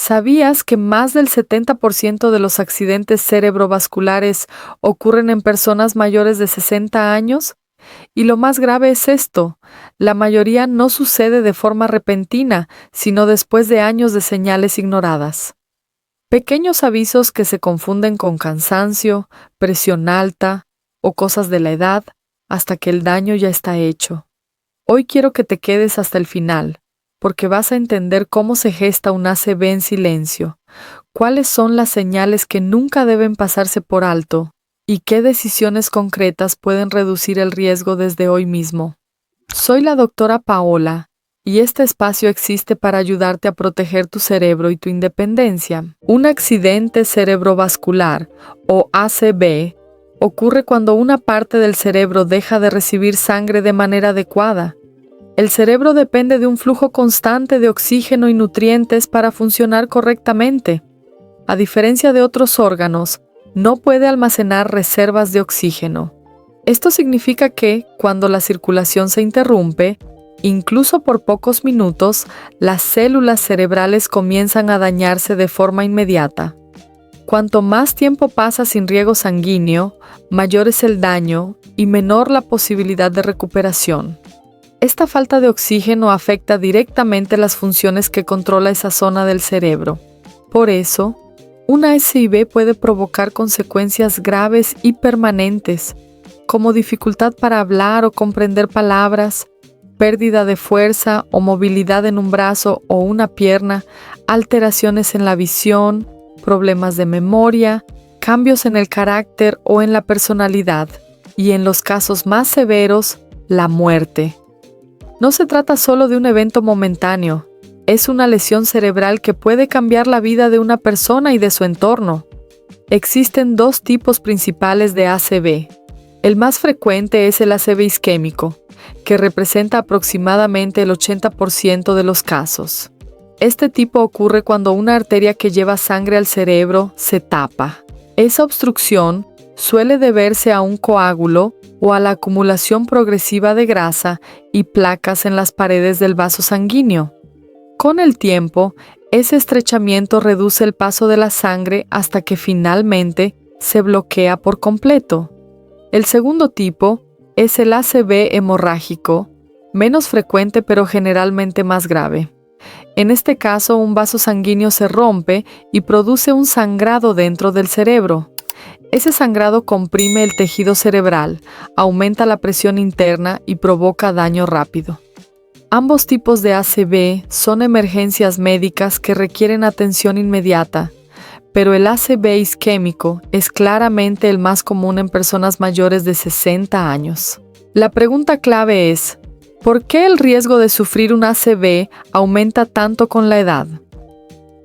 ¿Sabías que más del 70% de los accidentes cerebrovasculares ocurren en personas mayores de 60 años? Y lo más grave es esto: la mayoría no sucede de forma repentina, sino después de años de señales ignoradas. Pequeños avisos que se confunden con cansancio, presión alta o cosas de la edad, hasta que el daño ya está hecho. Hoy quiero que te quedes hasta el final, porque vas a entender cómo se gesta un ACV en silencio, cuáles son las señales que nunca deben pasarse por alto y qué decisiones concretas pueden reducir el riesgo desde hoy mismo. Soy la doctora Paola, y este espacio existe para ayudarte a proteger tu cerebro y tu independencia. Un accidente cerebrovascular, o ACV, ocurre cuando una parte del cerebro deja de recibir sangre de manera adecuada. El cerebro depende de un flujo constante de oxígeno y nutrientes para funcionar correctamente. A diferencia de otros órganos, no puede almacenar reservas de oxígeno. Esto significa que, cuando la circulación se interrumpe, incluso por pocos minutos, las células cerebrales comienzan a dañarse de forma inmediata. Cuanto más tiempo pasa sin riego sanguíneo, mayor es el daño y menor la posibilidad de recuperación. Esta falta de oxígeno afecta directamente las funciones que controla esa zona del cerebro. Por eso, una ACV puede provocar consecuencias graves y permanentes, como dificultad para hablar o comprender palabras, pérdida de fuerza o movilidad en un brazo o una pierna, alteraciones en la visión, problemas de memoria, cambios en el carácter o en la personalidad, y en los casos más severos, la muerte. No se trata solo de un evento momentáneo, es una lesión cerebral que puede cambiar la vida de una persona y de su entorno. Existen dos tipos principales de ACV. El más frecuente es el ACV isquémico, que representa aproximadamente el 80% de los casos. Este tipo ocurre cuando una arteria que lleva sangre al cerebro se tapa. Esa obstrucción suele deberse a un coágulo o a la acumulación progresiva de grasa y placas en las paredes del vaso sanguíneo. Con el tiempo, ese estrechamiento reduce el paso de la sangre hasta que finalmente se bloquea por completo. El segundo tipo es el ACV hemorrágico, menos frecuente pero generalmente más grave. En este caso, un vaso sanguíneo se rompe y produce un sangrado dentro del cerebro. Ese sangrado comprime el tejido cerebral, aumenta la presión interna y provoca daño rápido. Ambos tipos de ACV son emergencias médicas que requieren atención inmediata, pero el ACV isquémico es claramente el más común en personas mayores de 60 años. La pregunta clave es: ¿por qué el riesgo de sufrir un ACV aumenta tanto con la edad?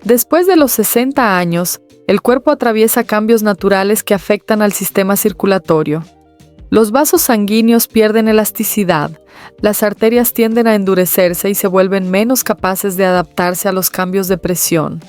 Después de los 60 años, el cuerpo atraviesa cambios naturales que afectan al sistema circulatorio. Los vasos sanguíneos pierden elasticidad, las arterias tienden a endurecerse y se vuelven menos capaces de adaptarse a los cambios de presión.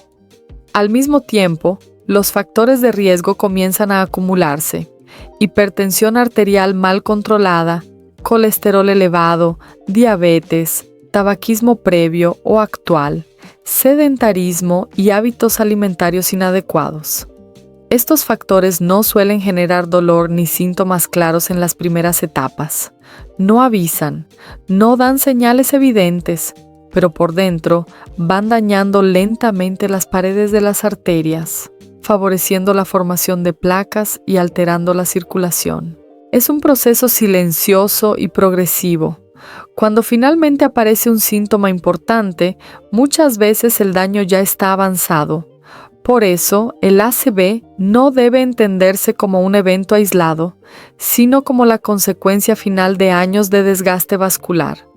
Al mismo tiempo, los factores de riesgo comienzan a acumularse: hipertensión arterial mal controlada, colesterol elevado, diabetes, tabaquismo previo o actual, sedentarismo y hábitos alimentarios inadecuados. Estos factores no suelen generar dolor ni síntomas claros en las primeras etapas. No avisan, no dan señales evidentes, pero por dentro van dañando lentamente las paredes de las arterias, favoreciendo la formación de placas y alterando la circulación. Es un proceso silencioso y progresivo. Cuando finalmente aparece un síntoma importante, muchas veces el daño ya está avanzado. Por eso, el ACV no debe entenderse como un evento aislado, sino como la consecuencia final de años de desgaste vascular.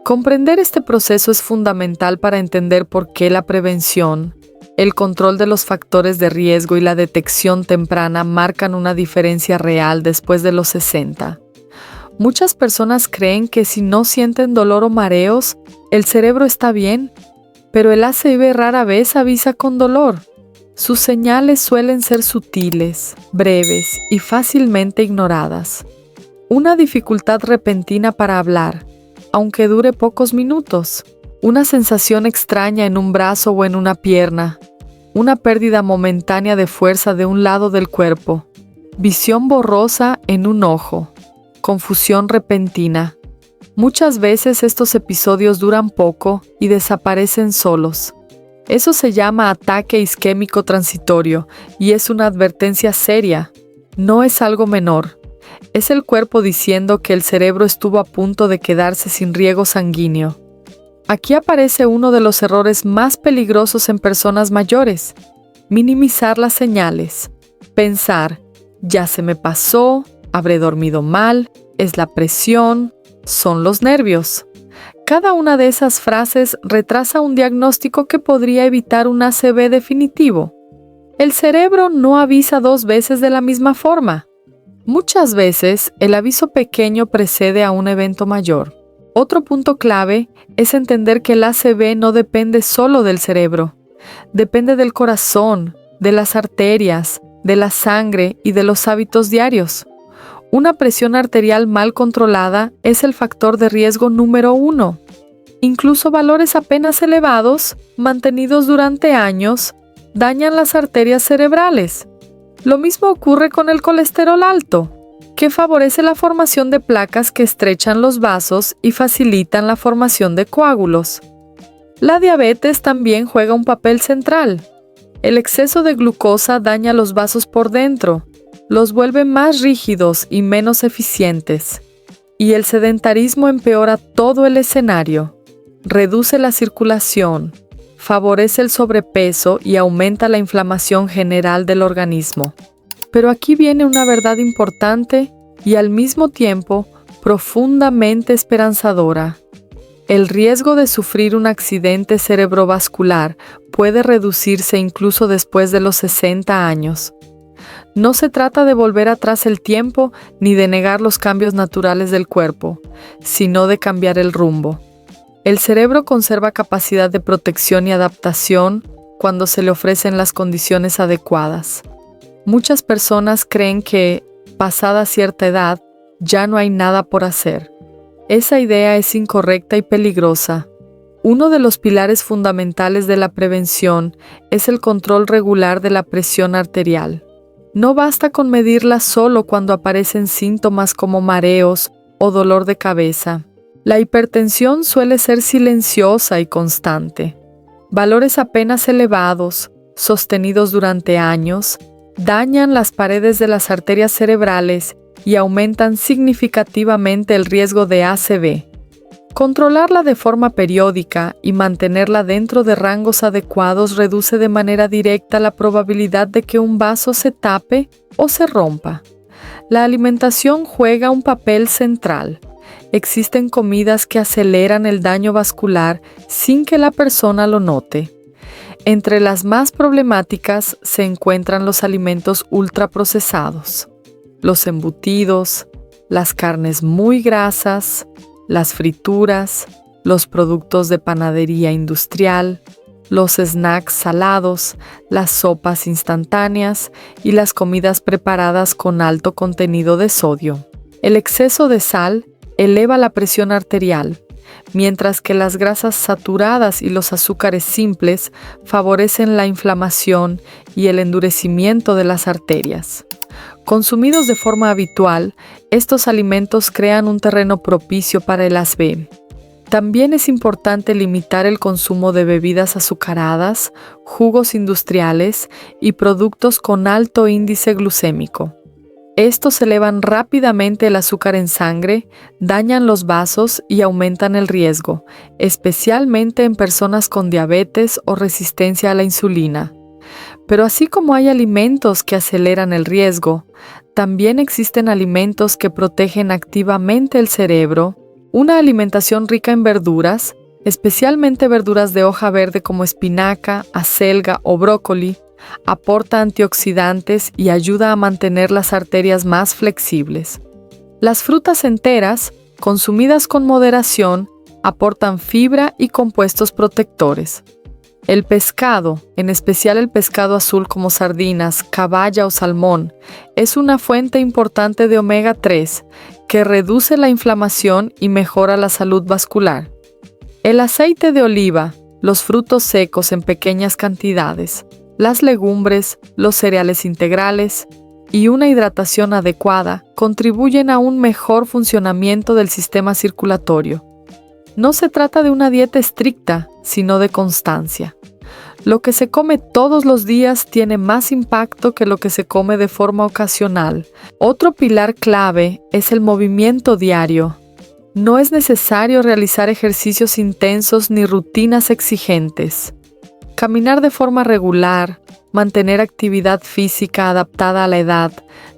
Comprender este proceso es fundamental para entender por qué la prevención, el control de los factores de riesgo y la detección temprana marcan una diferencia real después de los 60. Muchas personas creen que si no sienten dolor o mareos, el cerebro está bien, pero el ACV rara vez avisa con dolor. Sus señales suelen ser sutiles, breves y fácilmente ignoradas. Una dificultad repentina para hablar, aunque dure pocos minutos. una sensación extraña en un brazo o en una pierna, una pérdida momentánea de fuerza de un lado del cuerpo, visión borrosa en un ojo, confusión repentina. Muchas veces estos episodios duran poco y desaparecen solos. Eso se llama ataque isquémico transitorio y es una advertencia seria. No es algo menor. Es el cuerpo diciendo que el cerebro estuvo a punto de quedarse sin riego sanguíneo. Aquí aparece uno de los errores más peligrosos en personas mayores: minimizar las señales. Pensar, ya se me pasó, habré dormido mal, es la presión, son los nervios. Cada una de esas frases retrasa un diagnóstico que podría evitar un ACV definitivo. El cerebro no avisa dos veces de la misma forma. Muchas veces, el aviso pequeño precede a un evento mayor. Otro punto clave es entender que el ACV no depende solo del cerebro. Depende del corazón, de las arterias, de la sangre y de los hábitos diarios. Una presión arterial mal controlada es el factor de riesgo número 1. Incluso valores apenas elevados, mantenidos durante años, dañan las arterias cerebrales. Lo mismo ocurre con el colesterol alto, que favorece la formación de placas que estrechan los vasos y facilitan la formación de coágulos. La diabetes también juega un papel central. El exceso de glucosa daña los vasos por dentro, los vuelve más rígidos y menos eficientes. Y el sedentarismo empeora todo el escenario. Reduce la circulación, favorece el sobrepeso y aumenta la inflamación general del organismo. Pero aquí viene una verdad importante y al mismo tiempo profundamente esperanzadora. El riesgo de sufrir un accidente cerebrovascular puede reducirse incluso después de los 60 años. No se trata de volver atrás el tiempo ni de negar los cambios naturales del cuerpo, sino de cambiar el rumbo. El cerebro conserva capacidad de protección y adaptación cuando se le ofrecen las condiciones adecuadas. Muchas personas creen que, pasada cierta edad, ya no hay nada por hacer. Esa idea es incorrecta y peligrosa. Uno de los pilares fundamentales de la prevención es el control regular de la presión arterial. No basta con medirla solo cuando aparecen síntomas como mareos o dolor de cabeza. La hipertensión suele ser silenciosa y constante. Valores apenas elevados, sostenidos durante años, dañan las paredes de las arterias cerebrales y aumentan significativamente el riesgo de ACV. Controlarla de forma periódica y mantenerla dentro de rangos adecuados reduce de manera directa la probabilidad de que un vaso se tape o se rompa. La alimentación juega un papel central. Existen comidas que aceleran el daño vascular sin que la persona lo note. Entre las más problemáticas se encuentran los alimentos ultraprocesados, los embutidos, las carnes muy grasas, las frituras, los productos de panadería industrial, los snacks salados, las sopas instantáneas y las comidas preparadas con alto contenido de sodio. El exceso de sal eleva la presión arterial, mientras que las grasas saturadas y los azúcares simples favorecen la inflamación y el endurecimiento de las arterias. Consumidos de forma habitual, estos alimentos crean un terreno propicio para el ACV. También es importante limitar el consumo de bebidas azucaradas, jugos industriales y productos con alto índice glucémico. Estos elevan rápidamente el azúcar en sangre, dañan los vasos y aumentan el riesgo, especialmente en personas con diabetes o resistencia a la insulina. Pero así como hay alimentos que aceleran el riesgo, también existen alimentos que protegen activamente el cerebro. Una alimentación rica en verduras, especialmente verduras de hoja verde como espinaca, acelga o brócoli, aporta antioxidantes y ayuda a mantener las arterias más flexibles. Las frutas enteras, consumidas con moderación, aportan fibra y compuestos protectores. El pescado, en especial el pescado azul como sardinas, caballa o salmón, es una fuente importante de omega 3 que reduce la inflamación y mejora la salud vascular. El aceite de oliva, los frutos secos en pequeñas cantidades, las legumbres, los cereales integrales y una hidratación adecuada contribuyen a un mejor funcionamiento del sistema circulatorio. No se trata de una dieta estricta, sino de constancia. Lo que se come todos los días tiene más impacto que lo que se come de forma ocasional. Otro pilar clave es el movimiento diario. No es necesario realizar ejercicios intensos ni rutinas exigentes. Caminar de forma regular, mantener actividad física adaptada a la edad,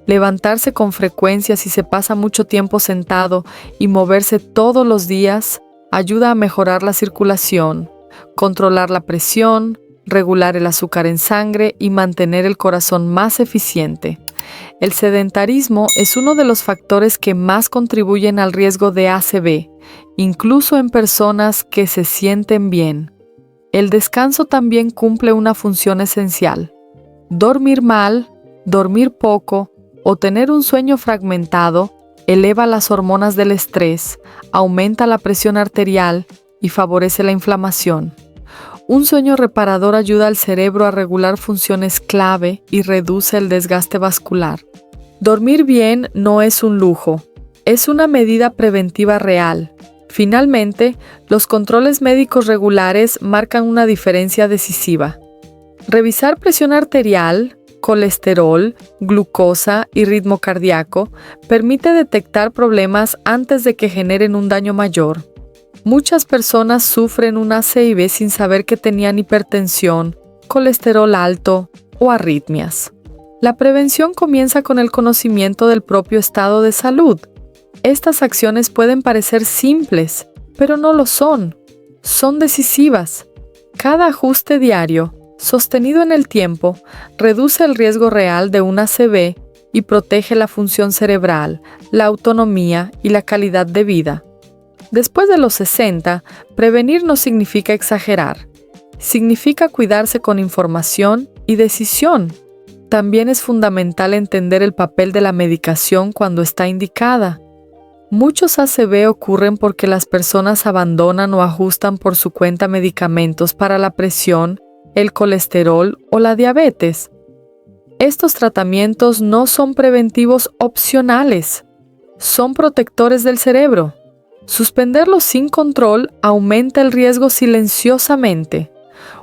levantarse con frecuencia si se pasa mucho tiempo sentado y moverse todos los días ayuda a mejorar la circulación, controlar la presión, regular el azúcar en sangre y mantener el corazón más eficiente. El sedentarismo es uno de los factores que más contribuyen al riesgo de ACV, incluso en personas que se sienten bien. El descanso también cumple una función esencial. Dormir mal, dormir poco o tener un sueño fragmentado eleva las hormonas del estrés, aumenta la presión arterial y favorece la inflamación. Un sueño reparador ayuda al cerebro a regular funciones clave y reduce el desgaste vascular. Dormir bien no es un lujo, es una medida preventiva real. Finalmente, los controles médicos regulares marcan una diferencia decisiva. Revisar presión arterial, colesterol, glucosa y ritmo cardíaco permite detectar problemas antes de que generen un daño mayor. Muchas personas sufren un ACV sin saber que tenían hipertensión, colesterol alto o arritmias. La prevención comienza con el conocimiento del propio estado de salud. Estas acciones pueden parecer simples, pero no lo son. Son decisivas. Cada ajuste diario, sostenido en el tiempo, reduce el riesgo real de un ACV y protege la función cerebral, la autonomía y la calidad de vida. Después de los 60, prevenir no significa exagerar. Significa cuidarse con información y decisión. También es fundamental entender el papel de la medicación cuando está indicada. Muchos ACV ocurren porque las personas abandonan o ajustan por su cuenta medicamentos para la presión, el colesterol o la diabetes. Estos tratamientos no son preventivos opcionales, son protectores del cerebro. Suspenderlos sin control aumenta el riesgo silenciosamente.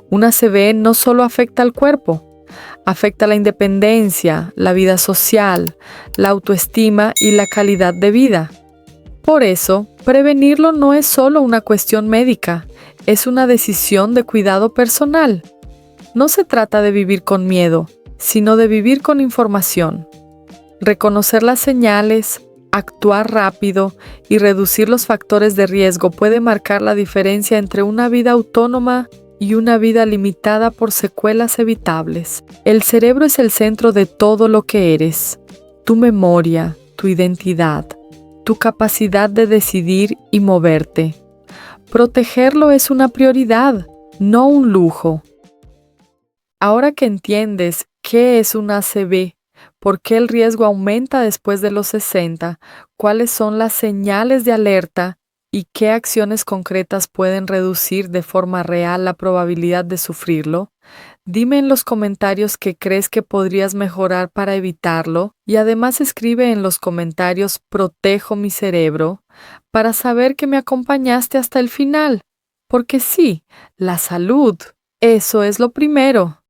Un ACV no solo afecta al cuerpo, afecta la independencia, la vida social, la autoestima y la calidad de vida. Por eso, prevenirlo no es solo una cuestión médica, es una decisión de cuidado personal. No se trata de vivir con miedo, sino de vivir con información. Reconocer las señales, actuar rápido y reducir los factores de riesgo puede marcar la diferencia entre una vida autónoma y una vida limitada por secuelas evitables. El cerebro es el centro de todo lo que eres. Tu memoria, tu identidad, tu capacidad de decidir y moverte. Protegerlo es una prioridad, no un lujo. Ahora que entiendes qué es un ACV, por qué el riesgo aumenta después de los 60, cuáles son las señales de alerta y qué acciones concretas pueden reducir de forma real la probabilidad de sufrirlo, dime en los comentarios qué crees que podrías mejorar para evitarlo y además escribe en los comentarios "protejo mi cerebro" para saber que me acompañaste hasta el final. Porque sí, la salud, eso es lo primero.